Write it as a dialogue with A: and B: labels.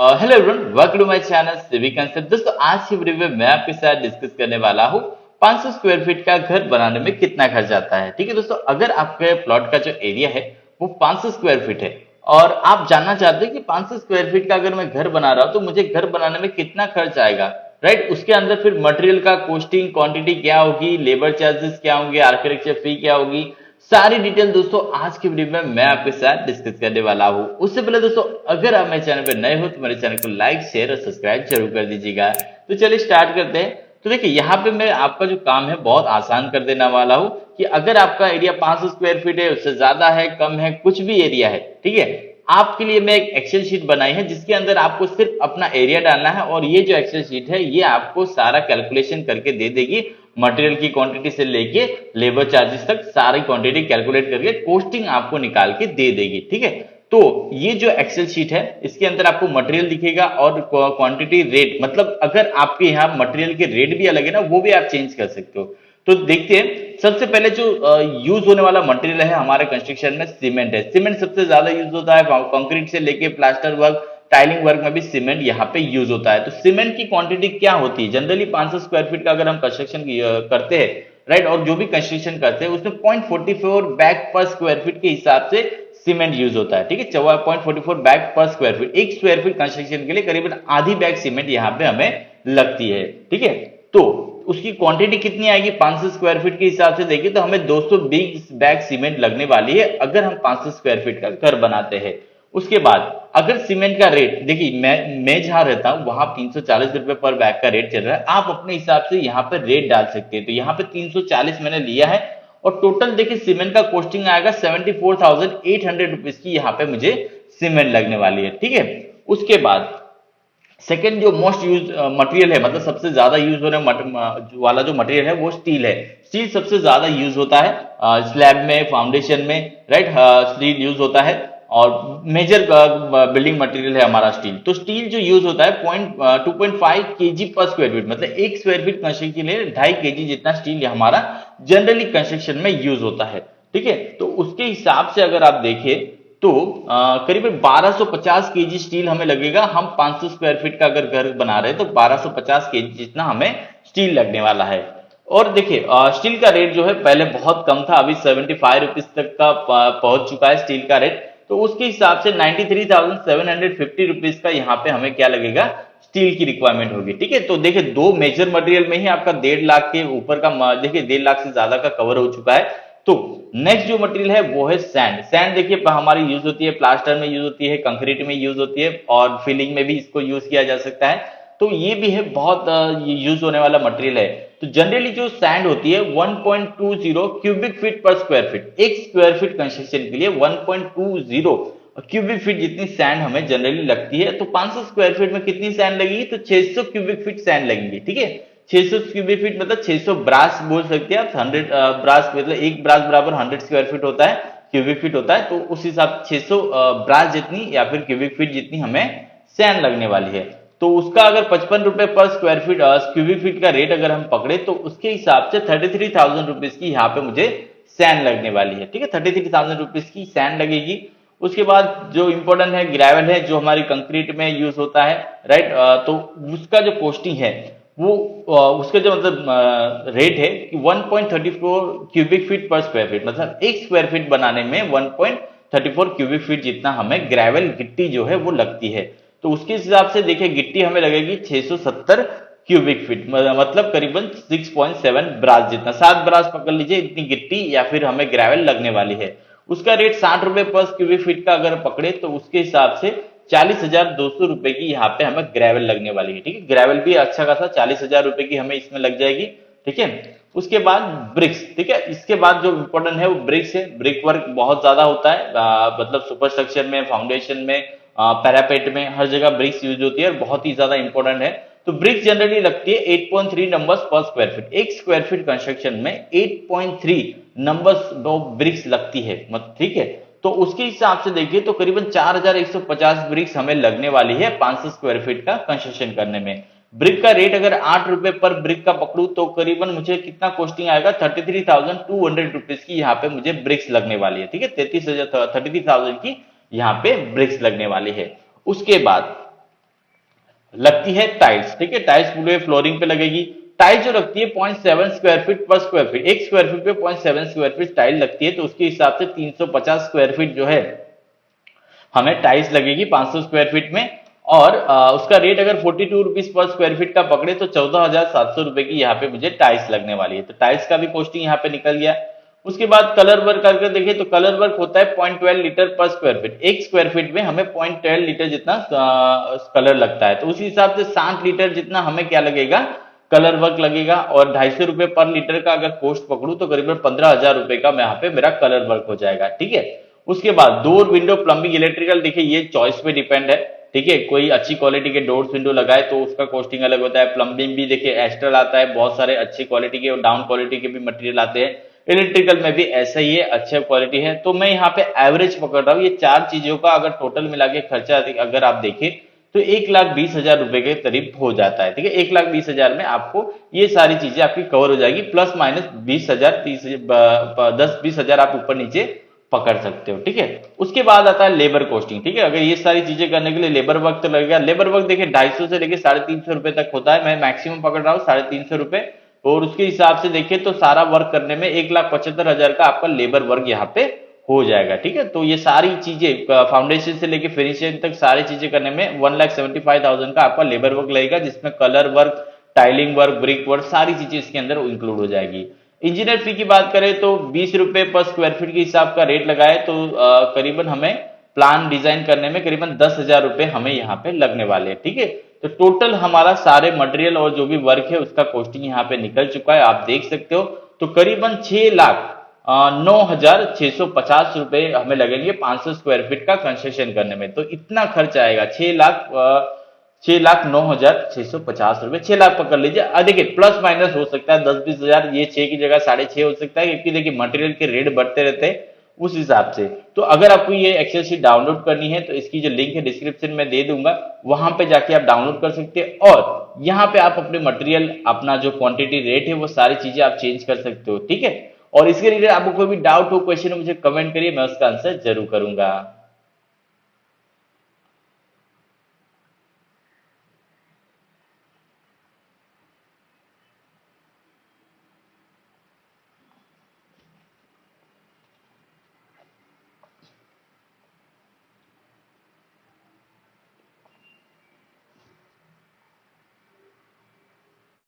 A: Hello everyone, welcome to my channel civic concept. दोस्तों, आज की वीडियो में मैं आपके साथ डिस्कस करने वाला हूँ 500 स्क्वायर फीट का घर बनाने में कितना खर्च आता है। ठीक है दोस्तों, अगर आपके प्लॉट का जो एरिया है वो 500 स्क्वायर फीट है और आप जानना चाहते हैं कि 500 स्क्वायर फीट का अगर मैं घर बना रहा हूँ तो मुझे घर बनाने में कितना खर्च आएगा, राइट। उसके अंदर फिर मटेरियल का कॉस्टिंग, क्वांटिटी क्या होगी, लेबर चार्जेस क्या होंगे, आर्किटेक्चर फी क्या होगी, सारी डिटेल दोस्तों आज की वीडियो में मैं आपके साथ डिस्कस करने वाला हूं। उससे पहले दोस्तों, अगर आप मेरे चैनल पर नए हो तो मेरे चैनल को लाइक, शेयर और सब्सक्राइब जरूर कर दीजिएगा। तो चलिए स्टार्ट करते हैं। तो देखिए, यहाँ पे मैं आपका जो काम है बहुत आसान कर देने वाला हूं कि अगर आपका एरिया 500 स्क्वायर फीट है, उससे ज्यादा है, कम है, कुछ भी एरिया है, ठीक है, आपके लिए मैं एक एक्सेल शीट बनाई है जिसके अंदर आपको सिर्फ अपना एरिया डालना है और ये जो एक्सेल शीट है ये आपको सारा कैलकुलेशन करके दे देगी। मटेरियल की क्वांटिटी से लेके लेबर चार्जेस तक सारी क्वांटिटी कैलकुलेट करके कॉस्टिंग आपको निकाल के दे देगी। ठीक है, तो ये जो एक्सेल शीट है इसके अंदर आपको मटेरियल दिखेगा और क्वांटिटी रेट, मतलब अगर आपके यहाँ मटेरियल के रेट भी अलग है ना, वो भी आप चेंज कर सकते हो। तो देखते हैं, सबसे पहले जो यूज होने वाला मटेरियल है हमारे कंस्ट्रक्शन में सीमेंट है। सीमेंट सबसे ज्यादा यूज होता है, कंक्रीट से लेके प्लास्टर वर्क, टाइलिंग वर्क में भी सीमेंट यहाँ पे यूज होता है। तो सीमेंट की क्वांटिटी क्या होती है जनरली 500 स्क्वायर फीट का अगर हम कंस्ट्रक्शन करते हैं, राइट, और जो भी कंस्ट्रक्शन करते हैं उसमें 0.44 बैग पर स्क्वायर फीट के हिसाब से सीमेंट यूज होता है। ठीक है, 0.44 बैग पर स्क्वायर फीट, एक स्क्वायर फीट कंस्ट्रक्शन के लिए करीबन आधी बैग सीमेंट यहाँ पे हमें लगती है। ठीक है, तो उसकी क्वांटिटी कितनी आएगी 500 स्क्वायर फीट के हिसाब से देखिए तो हमें 220 बैग सीमेंट लगने वाली है अगर हम 500 स्क्वायर फीट का घर बनाते हैं। उसके बाद अगर सीमेंट का रेट देखिए, मैं जहां रहता हूं वहां 340 रुपए पर बैग का रेट चल रहा है। आप अपने हिसाब से यहाँ पर रेट डाल सकते हैं। तो यहाँ पे 340 मैंने लिया है और टोटल देखिए सीमेंट का कॉस्टिंग आएगा 74,800 रुपीज की यहाँ पे मुझे सीमेंट लगने वाली है। ठीक है, उसके बाद सेकेंड जो मोस्ट यूज मटेरियल है, मतलब सबसे ज्यादा यूज होने वाला जो मटेरियल है वो स्टील है। स्टील सबसे ज्यादा यूज होता है स्लैब में, फाउंडेशन में, राइट। स्टील यूज होता है और मेजर बिल्डिंग मटेरियल है हमारा स्टील। तो स्टील जो यूज होता है 2.5 केजी पर स्क्वायर फीट, मतलब एक स्क्वायर फीट कंस्ट्रक्शन के लिए 2.5 केजी जितना स्टील हमारा जनरली कंस्ट्रक्शन में यूज होता है। ठीक है, तो उसके हिसाब से अगर आप देखें तो करीबन 1250 केजी स्टील हमें लगेगा। हम 500 स्क्वायर फीट का अगर घर बना रहे हैं तो 1250 केजी जितना हमें स्टील लगने वाला है। और देखिए, स्टील का रेट जो है पहले बहुत कम था, अभी 75 रुपीज तक का पहुंच चुका है स्टील का रेट। तो उसके हिसाब से 93,750 रुपीज का यहाँ पे हमें क्या लगेगा, स्टील की रिक्वायरमेंट होगी। ठीक है, तो देखिए दो मेजर मटेरियल में ही आपका 1.5 लाख के ऊपर का, देखिए 1.5 लाख से ज्यादा का कवर हो चुका है। तो नेक्स्ट जो मटेरियल है वो है सैंड। सैंड देखिए हमारी यूज होती है, प्लास्टर में यूज होती है, कंक्रीट में यूज होती है और फिलिंग में भी इसको यूज किया जा सकता है। तो ये भी है बहुत यूज होने वाला मटेरियल है। तो जनरली जो सैंड होती है 1.20 क्यूबिक फीट पर स्क्वायर फीट, एक स्क्वायर फीट कंस्ट्रक्शन के लिए 1.20 क्यूबिक फीट जितनी सैंड हमें जनरली लगती है। तो 500 स्क्वायर फीट में कितनी सैंड लगेगी, तो 600 क्यूबिक फीट सैंड लगेंगी। ठीक है, 600 क्यूबिक फीट मतलब 600 ब्रास बोल सकते हैं आप। 100 ब्रास मतलब एक ब्रास बराबर 100 स्क्वायर फीट होता है, क्यूबिक फीट होता है। तो उस हिसाब से 600 ब्रास जितनी या फिर क्यूबिक फीट जितनी हमें सैंड लगने वाली है। तो उसका अगर 55 रुपए पर स्क्वायर फीट क्यूबिक फीट का रेट अगर हम पकड़े तो उसके हिसाब से 33,000 रुपीज की यहाँ पे मुझे सैंड लगने वाली है। ठीक है, 33,000 रुपीज की सैंड लगेगी। उसके बाद जो इंपॉर्टेंट है ग्रेवल है, जो हमारी कंक्रीट में यूज होता है, राइट। तो उसका जो कॉस्टिंग है वो उसका जो मतलब रेट है कि 1.34 क्यूबिक फीट पर स्क्वायर फीट, मतलब एक स्क्वायर फीट बनाने में 1.34 क्यूबिक फीट जितना हमें ग्रेवल गिट्टी जो है वो लगती है। तो उसके हिसाब से देखिए गिट्टी हमें लगेगी 670 क्यूबिक फीट, मतलब करीबन 6.7 ब्रास जितना, 7 ब्रास पकड़ लीजिए इतनी गिट्टी या फिर हमें ग्रेवल लगने वाली है। उसका रेट 60 रुपए पर क्यूबिक फीट का अगर पकड़े तो उसके हिसाब से 40,200 रुपए की यहाँ पे हमें ग्रेवल लगने वाली है। ठीक है, ग्रेवल भी अच्छा खासा 40,000 रुपए की हमें इसमें लग जाएगी। ठीक है, उसके बाद ब्रिक्स। ठीक है, इसके बाद जो इंपॉर्टेंट है वो ब्रिक्स है। ब्रिक वर्क बहुत ज्यादा होता है, मतलब सुपर स्ट्रक्चर में, फाउंडेशन में, पैरापेट में, हर जगह ब्रिक्स यूज होती है और बहुत ही ज्यादा इंपॉर्टेंट है। तो ब्रिक्स जनरली लगती है 8.3 नंबर्स पर स्क्वायर फीट, एक स्क्वायर फीट कंस्ट्रक्शन में 8.3 नंबर्स ब्रिक्स लगती है। ठीक है, तो उसके हिसाब से देखिए तो करीबन 4,150 ब्रिक्स हमें लगने वाली है 500 स्क्वायर फीट का कंस्ट्रक्शन करने में। ब्रिक का रेट अगर 8 रुपए पर ब्रिक का पकड़ू तो करीबन मुझे कितना कॉस्टिंग आएगा, 33,200 रुपीज की यहाँ पे मुझे ब्रिक्स लगने वाली है। ठीक है, 33,000 की यहाँ पे ब्रिक्स लगने वाली है। उसके बाद लगती है टाइल्स, ठीक है, टाइल्स पूरे फ्लोरिंग पे लगेगी। टाइल्स जो लगती है 0.7 स्क्वायर फीट पर स्क्वायर फीट, एक स्क्वायर फीट पे 0.7 स्क्वायर फीट टाइल लगती है, तो उसके हिसाब से 350 स्क्वायर फीट जो है हमें टाइल्स लगेगी 500 स्क्वायर फीट में। और उसका रेट अगर 42 रुपीज पर स्क्वायर फीट का पकड़े तो 14,700 रुपए की यहाँ पे मुझे टाइल्स लगने वाली है। तो टाइल्स का भी कॉस्टिंग यहाँ पे निकल गया। उसके बाद कलर वर्क करके देखें तो कलर वर्क होता है 0.12 लीटर पर स्क्वायर फीट, एक स्क्वायर फीट में हमें 0.12 लीटर जितना कलर लगता है, तो उसी हिसाब से 7 लीटर जितना हमें क्या लगेगा, कलर वर्क लगेगा। और 250 रुपए पर लीटर का अगर कॉस्ट पकड़ू तो करीबन 15,000 रुपए का यहाँ पे मेरा कलर वर्क हो जाएगा, ठीक है। उसके बाद डोर विंडो प्लम्बिंग इलेक्ट्रिकल, देखिए ये चॉइस पे डिपेंड है, ठीक है, कोई अच्छी क्वालिटी के डोर्स विंडो लगाए तो उसका कॉस्टिंग अलग होता है। प्लम्बिंग भी देखिए एस्ट्रल आता है, बहुत सारे अच्छी क्वालिटी के और डाउन क्वालिटी के भी मटेरियल आते हैं। इलेक्ट्रिकल में भी ऐसा ही है, अच्छे क्वालिटी है। तो मैं यहाँ पे एवरेज पकड़ रहा हूँ, ये चार चीजों का अगर टोटल मिला के खर्चा अगर आप देखें तो 1,20,000 रुपए के करीब हो जाता है, ठीक है। 1,20,000 में आपको ये सारी चीजें आपकी कवर हो जाएगी, प्लस माइनस 20,000, 10-20,000 आप ऊपर नीचे पकड़ सकते हो, ठीक है। उसके बाद आता है लेबर कॉस्टिंग, ठीक है। अगर ये सारी चीजें करने के लिए लेबर वर्क तो लगेगा। लेबर वर्क देखिए 250 से लेके 350 रुपए तक होता है, मैं मैक्सिमम पकड़ रहा हूँ 350 रुपए। और उसके हिसाब से देखिए तो सारा वर्क करने में 1,75,000 का आपका लेबर वर्क यहाँ पे हो जाएगा, ठीक है। तो ये सारी चीजें फाउंडेशन से लेके फिनिशिंग तक सारी चीजें करने में 1,75,000 का आपका लेबर वर्क लगेगा, जिसमें colour work, tiling work, brick work सारी चीजें इसके अंदर इंक्लूड हो जाएगी। इंजीनियर फी की बात करें तो 20 रुपए पर स्क्वायर फीट के हिसाब का रेट लगाए तो करीबन हमें प्लान डिजाइन करने में करीबन 10,000 रुपए हमें यहाँ पे लगने वाले हैं, ठीक है। तो टोटल हमारा सारे मटेरियल और जो भी वर्क है उसका कॉस्टिंग यहाँ पे निकल चुका है, आप देख सकते हो। तो करीबन 6,09,650 रुपए हमें लगेंगे 500 स्क्वायर फीट का कंस्ट्रक्शन करने में। तो इतना खर्च आएगा, 6,09,650 रुपए, 6 लाख पकड़ लीजिए। देखिए प्लस माइनस हो सकता है 10-20 हजार, ये 6 की जगह 6.5 हो सकता है, क्योंकि देखिए मटेरियल के रेट बढ़ते रहते हैं उस हिसाब से। तो अगर आपको ये एक्सेल शीट डाउनलोड करनी है तो इसकी जो लिंक है डिस्क्रिप्शन में दे दूंगा, वहां पे जाके आप डाउनलोड कर सकते हैं। और यहाँ पे आप अपने मटेरियल, अपना जो क्वांटिटी रेट है वो सारी चीजें आप चेंज कर सकते हो, ठीक है। और इसके रिलेटेड आपको कोई भी डाउट हो, क्वेश्चन हो, मुझे कमेंट करिए, मैं उसका आंसर जरूर करूंगा।